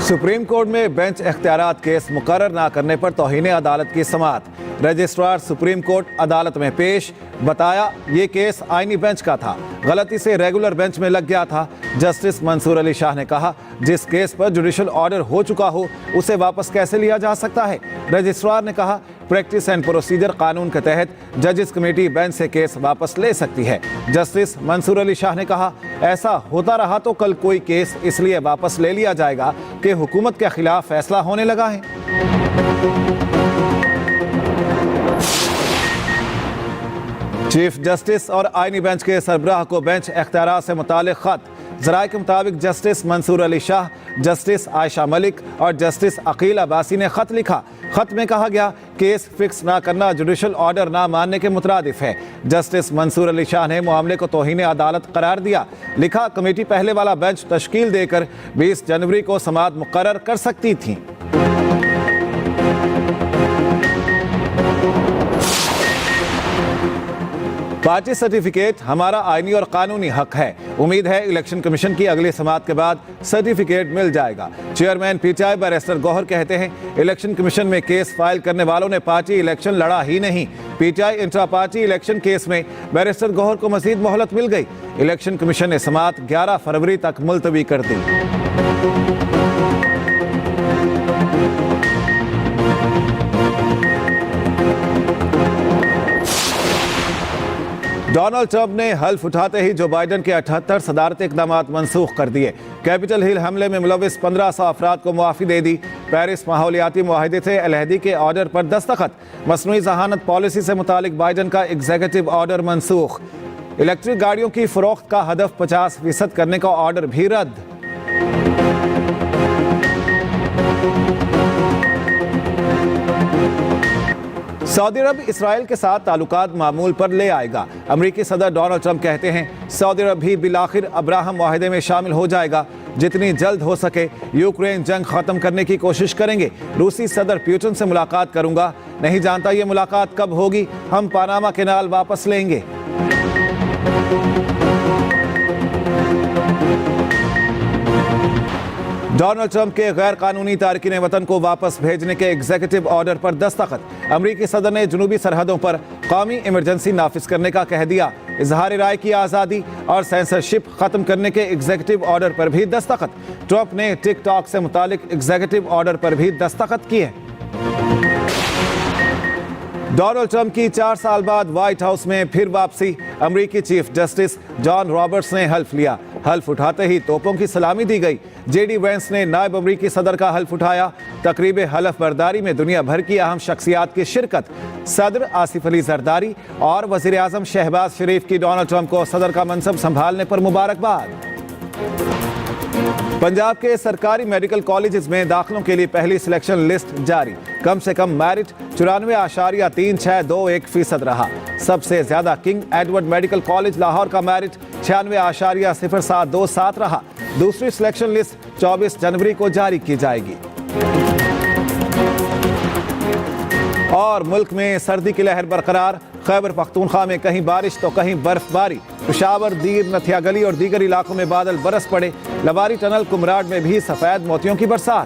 Supreme court में bench इख्तियारात case मुकर्रर ना करने पर तौहीन अदालत की समाअत। रजिस्ट्रार सुप्रीम कोर्ट अदालत में पेश, बताया ये केस आईनी बेंच का था, गलती से रेगुलर बेंच में लग गया था। जस्टिस मंसूर अली शाह ने कहा, जिस केस पर जुडिशल ऑर्डर हो चुका हो उसे वापस कैसे लिया जा सकता है। रजिस्ट्रार ने कहा, प्रैक्टिस एंड प्रोसीजर कानून के तहत जजेस कमेटी बेंच से केस वापस ले सकती है। जस्टिस मंसूर अली शाह ने कहा, ऐसा होता रहा तो कल कोई केस इसलिए वापस ले लिया जाएगा कि हुकूमत के खिलाफ फैसला होने लगा है। चीफ जस्टिस और आईनी बेंच के सरबराह को बेंच इख्तियारात से मुतालिक खत। ज़राए के मुताबिक जस्टिस मंसूर अली शाह, जस्टिस आयशा मलिक और जस्टिस अकील अब्बासी ने खत लिखा। खत में कहा गया, केस फिक्स ना करना जुडिशल ऑर्डर ना मानने के मुतरादिफ है। जस्टिस मंसूर अली शाह ने मामले को तौहीन अदालत करार दिया। लिखा, कमेटी पहले वाला बेंच तश्कील देकर 20 जनवरी को समाअत मुकर्रर कर सकती थी। पार्टी सर्टिफिकेट हमारा आईनी और कानूनी हक है। उम्मीद है इलेक्शन कमीशन की अगली समाअत के बाद सर्टिफिकेट मिल जाएगा। चेयरमैन पीटीआई बैरिस्टर गौहर कहते हैं, इलेक्शन कमीशन में केस फाइल करने वालों ने पार्टी इलेक्शन लड़ा ही नहीं। PTI intra party election case में बैरिस्टर गौहर को मजीद मोहलत मिल गई। इलेक्शन कमीशन ने समाअत 11 फरवरी तक मुलतवी कर दी। डोनाल्ड ट्रंप ने हल्फ उठाते ही जो बाइडन के 78 सदारती इक़दामात मनसूख कर दिए। कैपिटल हिल हमले में मुलविस 1500 अफराद को मुआफ़ी दे दी। पेरिस माहौलियाती मुआहिदे से अलहदी के ऑर्डर पर दस्तखत। मसनूई जहानत पॉलिसी से मुतालिक बाइडन का एग्जीक्यूटिव ऑर्डर मनसूख। इलेक्ट्रिक गाड़ियों की फरोख्त का हदफ 50% करने का ऑर्डर भी रद्द। सऊदी अरब इसराइल के साथ ताल्लुकात मामूल पर ले आएगा। अमरीकी सदर डोनाल्ड ट्रंप कहते हैं, सऊदी अरब भी बिलाखिर अब्राहम मुआहिदे में शामिल हो जाएगा। जितनी जल्द हो सके यूक्रेन जंग खत्म करने की कोशिश करेंगे। रूसी सदर पुतिन से मुलाकात करूंगा, नहीं जानता ये मुलाकात कब होगी। हम पानामा कैनाल वापस लेंगे। डोनाल्ड ट्रंप के गैर कानूनी तारकीन वतन को वापस भेजने के एग्जीक्यूटिव ऑर्डर पर दस्तखत। अमरीकी सदर ने जुनूबी सरहदों पर कौमी इमरजेंसी नाफिज करने का कह दिया। इजहार राय की आज़ादी और सेंसरशिप खत्म करने के एग्जीक्यूटिव ऑर्डर पर भी दस्तखत। ट्रंप ने टिकटॉक से मुतालिक एग्जीक्यूटिव ऑर्डर पर भी दस्तखत किए। डोनाल्ड ट्रंप की 4 साल बाद व्हाइट हाउस में फिर वापसी। अमरीकी चीफ जस्टिस जॉन रॉबर्ट्स ने हल्फ लिया। हल्फ उठाते ही तोपों की सलामी दी गई। जेडी वेंस ने नायब अमरीकी सदर का हल्फ उठाया। तकरीब हलफ बर्दारी में दुनिया भर की अहम शख्सियात की शिरकत। सदर आसिफ अली जरदारी और वजीर आजम शहबाज शरीफ की डोनाल्ड ट्रंप को सदर का मनसब संभालने पर मुबारकबाद। पंजाब के सरकारी मेडिकल कॉलेजेस में दाखिलों के लिए पहली सिलेक्शन लिस्ट जारी। कम से कम मेरिट 94.3621% रहा। सबसे ज्यादा king Edward medical college Lahore का मेरिट 96.0727 रहा। दूसरी सिलेक्शन लिस्ट 24 जनवरी को जारी की जाएगी। और मुल्क में सर्दी की लहर बरकरार। खैबर पख्तूनख्वा में कहीं बारिश तो कहीं बर्फबारी। पेशावर, दीर, नथिया गली और दीगर इलाकों में बादल बरस पड़े। लवारी टनल कुमराड में भी सफेद मोतियों की बरसात।